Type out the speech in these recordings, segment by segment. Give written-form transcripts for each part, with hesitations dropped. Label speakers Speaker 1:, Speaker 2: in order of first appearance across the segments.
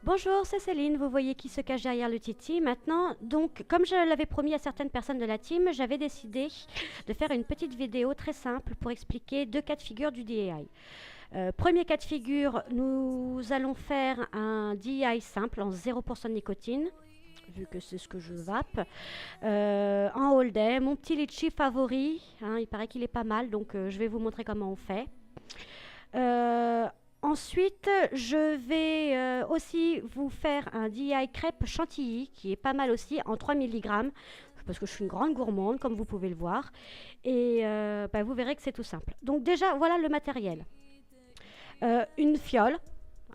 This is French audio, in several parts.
Speaker 1: Bonjour, c'est Céline, vous voyez qui se cache derrière le Titi. Maintenant, donc, comme je l'avais promis à certaines personnes de la team, j'avais décidé de faire une petite vidéo très simple pour expliquer deux cas de figure du DEI. Premier cas de figure, nous allons faire un DEI simple en 0% de nicotine, vu que c'est ce que je vape. En all day, mon petit litchi favori, hein, il paraît qu'il est pas mal, donc je vais vous montrer comment on fait. Euh, Ensuite, je vais aussi vous faire un DI crêpe chantilly qui est pas mal aussi en 3 milligrammes parce que je suis une grande gourmande comme vous pouvez le voir et bah, vous verrez que c'est tout simple. Donc déjà voilà le matériel. Une fiole.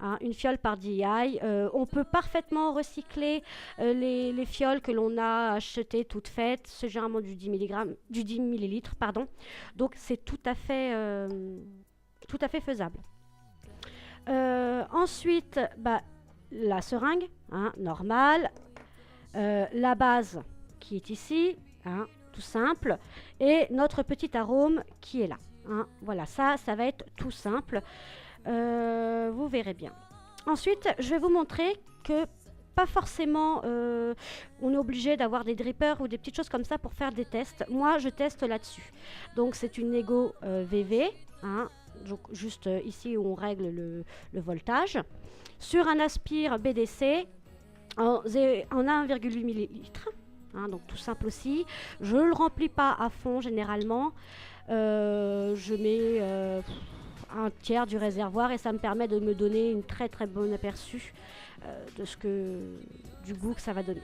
Speaker 1: Hein, une fiole par DI. On peut parfaitement recycler les fioles que l'on a achetées toutes faites. C'est généralement du 10 mg, du 10 millilitres, pardon. Donc c'est tout à fait faisable. Ensuite, bah, la seringue, hein, normale. La base qui est ici, hein, tout simple. Et notre petit arôme qui est là. Hein. Voilà, ça va être tout simple. Vous verrez bien. Ensuite, je vais vous montrer que pas forcément on est obligé d'avoir des drippers ou des petites choses comme ça pour faire des tests. Moi, je teste là-dessus. Donc, c'est une Ego VV, hein, donc juste ici où on règle le voltage. Sur un aspire BDC en 1,8 millilitres. Hein, donc tout simple aussi. Je ne le remplis pas à fond généralement. Je mets un tiers du réservoir et ça me permet de me donner une très très bonne aperçu du goût que ça va donner.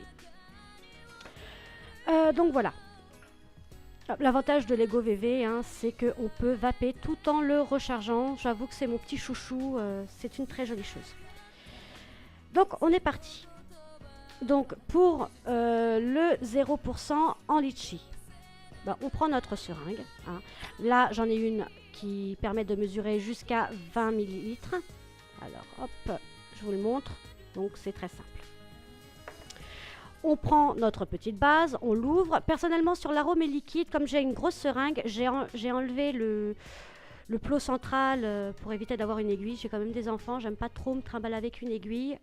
Speaker 1: Donc voilà. L'avantage de l'Ego VV, hein, c'est qu'on peut vaper tout en le rechargeant. J'avoue que c'est mon petit chouchou, c'est une très jolie chose. Donc on est parti. Donc pour le 0% en litchi, ben, on prend notre seringue. Hein. Là j'en ai une qui permet de mesurer jusqu'à 20 millilitres. Alors hop, je vous le montre. Donc c'est très simple. On prend notre petite base, on l'ouvre. Personnellement, sur l'arôme et liquide, comme j'ai une grosse seringue, j'ai enlevé le plot central pour éviter d'avoir une aiguille. J'ai quand même des enfants, j'aime pas trop me trimballer avec une aiguille.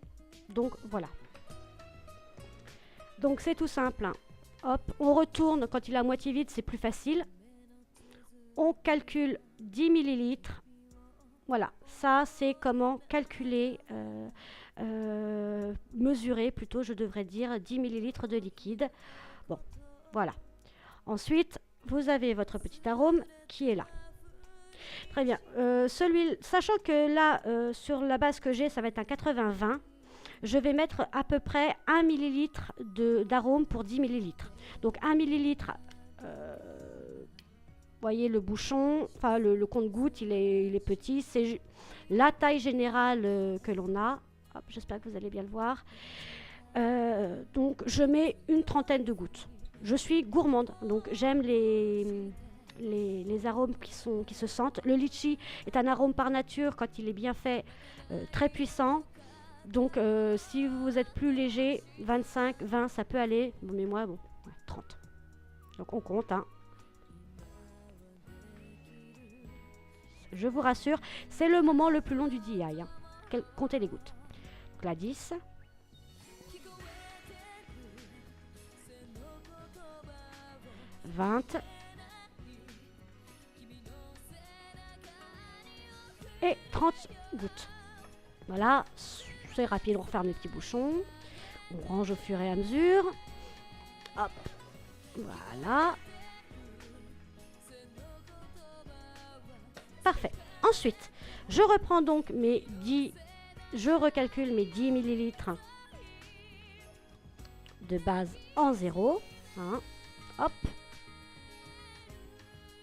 Speaker 1: Donc voilà. Donc c'est tout simple. Hein. Hop, on retourne quand il est à moitié vide, c'est plus facile. On calcule 10 millilitres. Voilà, ça c'est comment calculer, mesurer plutôt, je devrais dire, 10 millilitres de liquide. Bon, voilà. Ensuite, vous avez votre petit arôme qui est là. Très bien. Sachant que là, sur la base que j'ai, ça va être un 80-20, je vais mettre à peu près 1 millilitre d'arôme pour 10 millilitres. Donc 1 millilitre... voyez le bouchon, enfin le compte-gouttes, il est petit. C'est la taille générale que l'on a. J'espère que vous allez bien le voir. Donc je mets une trentaine de gouttes. Je suis gourmande, donc j'aime les arômes qui se sentent. Le litchi est un arôme par nature, quand il est bien fait, très puissant. Donc si vous êtes plus léger, 25, 20, ça peut aller. Mais moi, bon, 30. Donc on compte, hein. Je vous rassure, c'est le moment le plus long du DI. Hein. Comptez les gouttes. Donc là, 10. 20. Et 30 gouttes. Voilà, c'est rapide, on referme les petits bouchons. On range au fur et à mesure. Hop. Voilà. Parfait. Ensuite, je reprends donc je recalcule mes 10 millilitres de base en 0. Hein. Hop.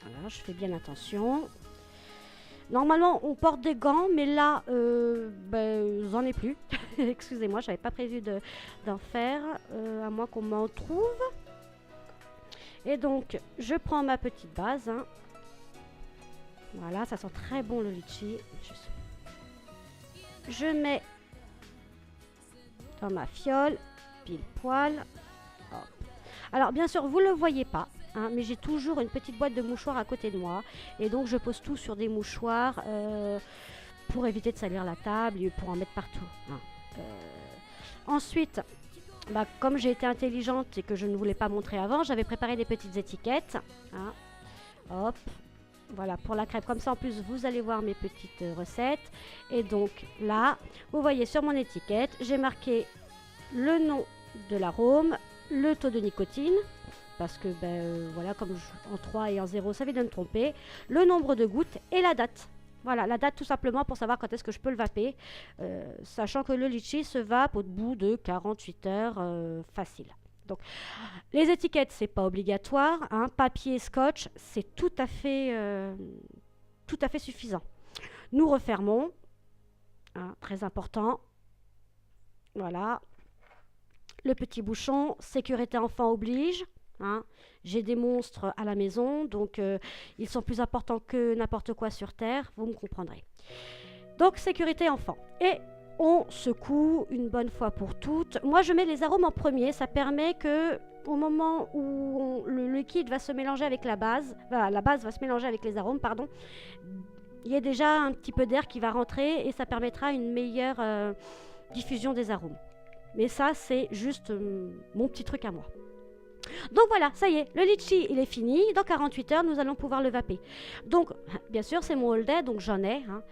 Speaker 1: Voilà, je fais bien attention. Normalement, on porte des gants, mais là, j'en ai plus. Excusez-moi, j'avais pas prévu d'en faire, à moins qu'on m'en trouve. Et donc, je prends ma petite base. Hein. Voilà, ça sent très bon le litchi. Je mets dans ma fiole, pile poil. Hop. Alors bien sûr, vous ne le voyez pas, hein, mais j'ai toujours une petite boîte de mouchoirs à côté de moi. Et donc je pose tout sur des mouchoirs pour éviter de salir la table et pour en mettre partout. Hein. Ensuite, bah, comme j'ai été intelligente et que je ne voulais pas montrer avant, j'avais préparé des petites étiquettes. Hein. Hop, voilà, pour la crêpe. Comme ça, en plus, vous allez voir mes petites recettes. Et donc là, vous voyez sur mon étiquette, j'ai marqué le nom de l'arôme, le taux de nicotine, parce que, voilà, comme en 3 et en 0, ça vient de me tromper, le nombre de gouttes et la date. Voilà, la date tout simplement pour savoir quand est-ce que je peux le vaper, sachant que le litchi se vape au bout de 48 heures facile. Donc, les étiquettes, c'est pas obligatoire. Hein. Papier, scotch, c'est tout à fait suffisant. Nous refermons, hein, très important. Voilà. Le petit bouchon, sécurité enfant oblige. Hein. J'ai des monstres à la maison, donc ils sont plus importants que n'importe quoi sur Terre, vous me comprendrez. Donc, sécurité enfant. Et on secoue une bonne fois pour toutes. Moi, je mets les arômes en premier. Ça permet que, au moment où le liquide va se mélanger avec la base va se mélanger avec les arômes, pardon, il y a déjà un petit peu d'air qui va rentrer et ça permettra une meilleure diffusion des arômes. Mais ça, c'est juste mon petit truc à moi. Donc voilà, ça y est, le litchi, il est fini. Dans 48 heures, nous allons pouvoir le vaper. Donc, bien sûr, c'est mon all day, donc j'en ai. Hein.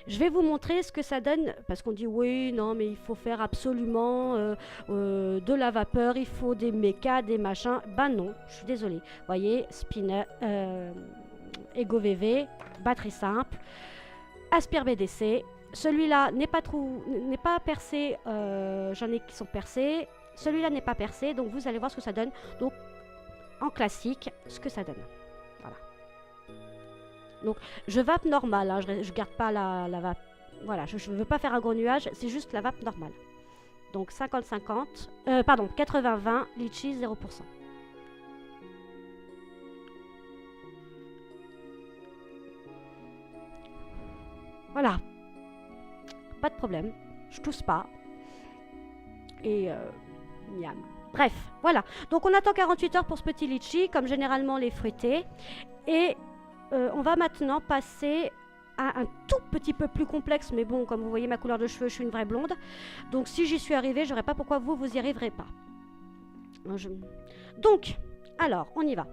Speaker 1: Je vais vous montrer ce que ça donne, parce qu'on dit, oui, non, mais il faut faire absolument de la vapeur, il faut des mécas, des machins. Ben non, je suis désolée. Vous voyez, spinner, Ego VV, batterie simple, Aspire BDC. Celui-là n'est pas percé, j'en ai qui sont percés. Celui-là n'est pas percé, donc vous allez voir ce que ça donne. Donc, en classique, ce que ça donne. Voilà. Donc, je vape normal, hein, je garde pas la vape. Voilà, je ne veux pas faire un gros nuage, c'est juste la vape normale. Donc, 50-50, pardon, 80-20, litchi 0%. Voilà. Pas de problème, je tousse pas. Et miam. Bref, voilà. Donc on attend 48 heures pour ce petit litchi, comme généralement les fruités. Et on va maintenant passer à un tout petit peu plus complexe. Mais bon, comme vous voyez ma couleur de cheveux, je suis une vraie blonde. Donc si j'y suis arrivée, je n'aurais pas pourquoi vous y arriverez pas. Donc, alors, on y va.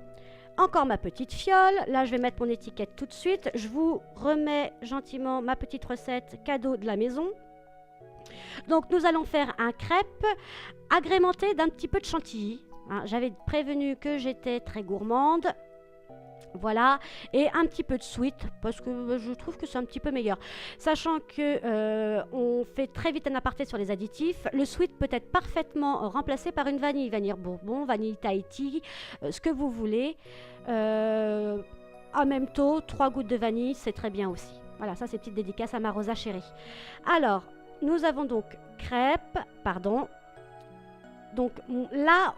Speaker 1: Encore ma petite fiole. Là, je vais mettre mon étiquette tout de suite. Je vous remets gentiment ma petite recette cadeau de la maison. Donc nous allons faire un crêpe agrémenté d'un petit peu de chantilly. Hein, j'avais prévenu que j'étais très gourmande. Voilà, et un petit peu de sweet parce que je trouve que c'est un petit peu meilleur. Sachant que on fait très vite un aparté sur les additifs. Le sweet peut être parfaitement remplacé par une vanille. Vanille bourbon, vanille Tahiti, ce que vous voulez. En même temps, 3 gouttes de vanille, c'est très bien aussi. Voilà, ça c'est petite dédicace à ma Rosa chérie. Alors, nous avons donc crêpe, pardon. Donc là,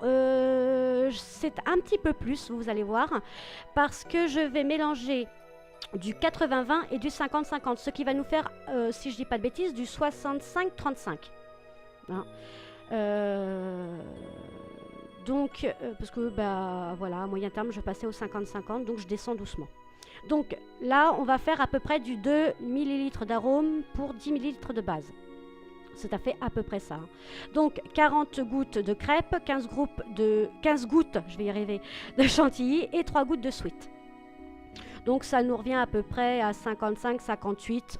Speaker 1: c'est un petit peu plus, vous allez voir, parce que je vais mélanger du 80-20 et du 50-50, ce qui va nous faire, si je dis pas de bêtises, du 65-35. Hein. Donc, parce que, voilà, à moyen terme, je vais passer au 50-50, donc je descends doucement. Donc là, on va faire à peu près du 2 ml d'arôme pour 10 ml de base. C'est à fait à peu près ça. Donc 40 gouttes de crêpe, 15 gouttes, je vais y arriver, de chantilly et 3 gouttes de sweet. Donc ça nous revient à peu près à 55-58.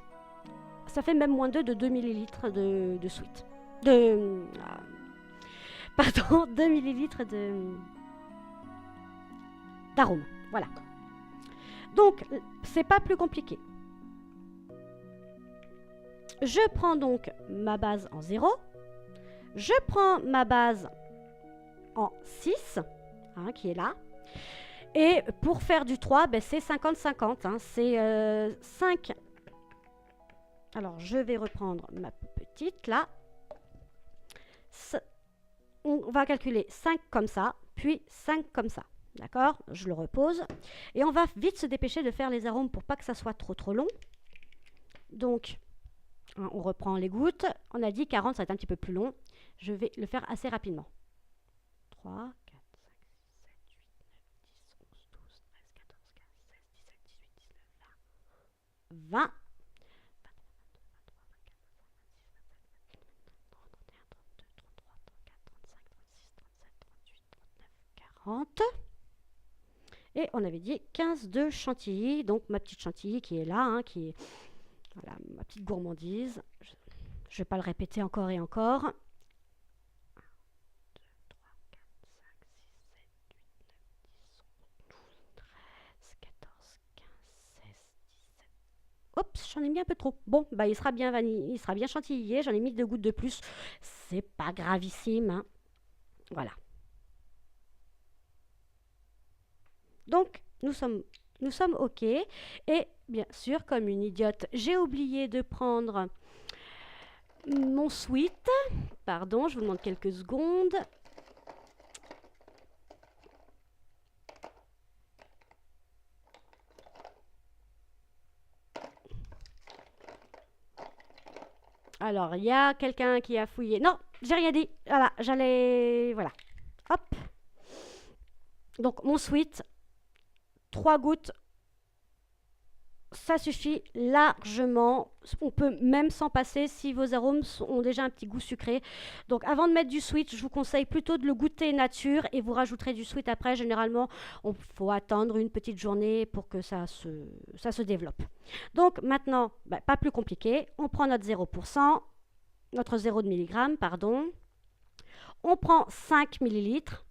Speaker 1: Ça fait même moins de 2 ml de sweet. Pardon, 2 ml d'arôme. Voilà. Donc, c'est pas plus compliqué. Je prends donc ma base en 0. Je prends ma base en 6, hein, qui est là. Et pour faire du 3, c'est 50-50. Hein, c'est 5. Alors, je vais reprendre ma petite là. On va calculer 5 comme ça, puis 5 comme ça. D'accord? Je le repose. Et on va vite se dépêcher de faire les arômes pour pas que ça soit trop long. Donc, on reprend les gouttes. On a dit 40, ça va être un petit peu plus long. Je vais le faire assez rapidement. 3, 4, 5, 6, 7, 8, 9, 10, 11, 12, 13, 14, 15, 16, 17, 18, 19, 20, 20. 21, 22, 23, 24, 25, 26, 27, 28, 29, 30, 31, 32, 33, on avait dit 15 de chantilly, donc ma petite chantilly qui est là, hein, qui est voilà, ma petite gourmandise. Je ne vais pas le répéter encore et encore. 14, 15, 16, 17. Oups, j'en ai mis un peu trop. Bon, bah il sera bien vanille, il sera bien chantilly. J'en ai mis 2 gouttes de plus. C'est pas gravissime, hein. Voilà. Donc, nous sommes OK. Et bien sûr, comme une idiote, j'ai oublié de prendre mon sweat. Pardon, je vous demande quelques secondes. Alors, il y a quelqu'un qui a fouillé. Non, j'ai rien dit. Voilà, j'allais... Voilà. Hop. Donc, mon sweat, 3 gouttes, ça suffit largement. On peut même s'en passer si vos arômes ont déjà un petit goût sucré. Donc, avant de mettre du sweet, je vous conseille plutôt de le goûter nature et vous rajouterez du sweet après. Généralement, il faut attendre une petite journée pour que ça se développe. Donc, maintenant, pas plus compliqué. On prend notre 0%, notre 0 de milligrammes, pardon. On prend 5 millilitres.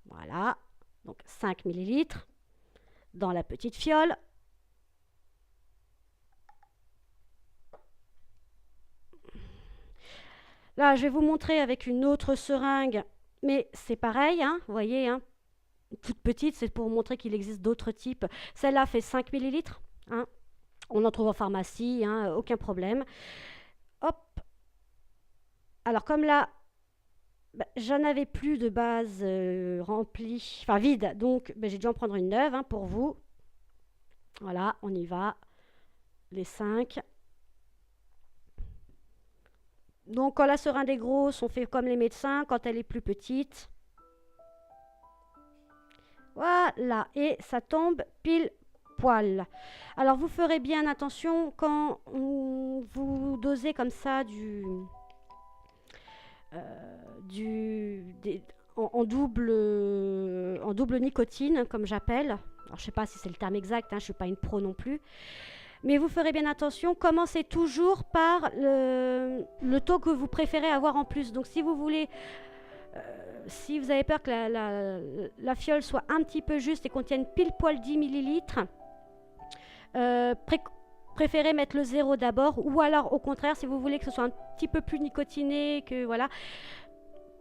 Speaker 1: Voilà, donc 5 millilitres dans la petite fiole. Là, je vais vous montrer avec une autre seringue, mais c'est pareil, hein, vous voyez, hein, toute petite, c'est pour vous montrer qu'il existe d'autres types. Celle-là fait 5 millilitres, hein. On en trouve en pharmacie, hein, aucun problème. Hop. Alors, comme là, j'en avais plus de base remplie, enfin vide, donc j'ai dû en prendre une neuve, hein, pour vous. Voilà, on y va. Les 5. Donc quand la seringue est grosse, on fait comme les médecins. Quand elle est plus petite, voilà, et ça tombe pile poil. Alors vous ferez bien attention quand vous dosez comme ça en double nicotine, comme j'appelle. Alors je sais pas si c'est le terme exact, hein, je suis pas une pro non plus. Mais vous ferez bien attention, commencez toujours par le taux que vous préférez avoir en plus. Donc si vous voulez, si vous avez peur que la fiole soit un petit peu juste et contienne pile poil 10 millilitres, préférez mettre le 0 d'abord. Ou alors au contraire, si vous voulez que ce soit un petit peu plus nicotiné, que voilà,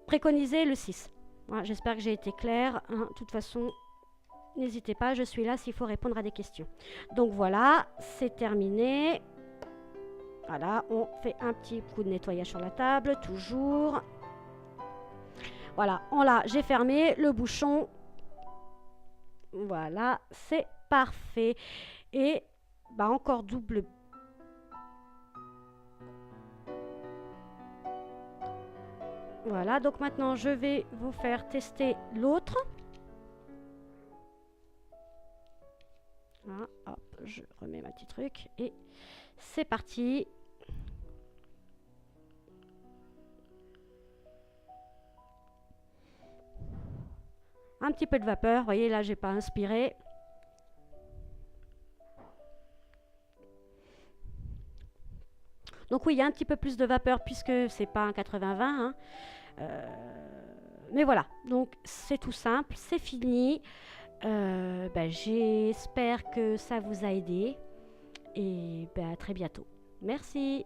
Speaker 1: préconisez le 6. Voilà, j'espère que j'ai été claire, hein. De toute façon, n'hésitez pas, je suis là s'il faut répondre à des questions. Donc voilà, c'est terminé. Voilà, on fait un petit coup de nettoyage sur la table, toujours. Voilà, j'ai fermé le bouchon. Voilà, c'est parfait. Et encore double. Voilà, donc maintenant je vais vous faire tester l'autre. Voilà, hop, je remets ma petite truc et c'est parti. Un petit peu de vapeur, vous voyez là j'ai pas inspiré. Donc oui, il y a un petit peu plus de vapeur puisque c'est pas un 80-20, hein. Mais voilà, donc c'est tout simple, c'est fini. J'espère que ça vous a aidé et à très bientôt. Merci.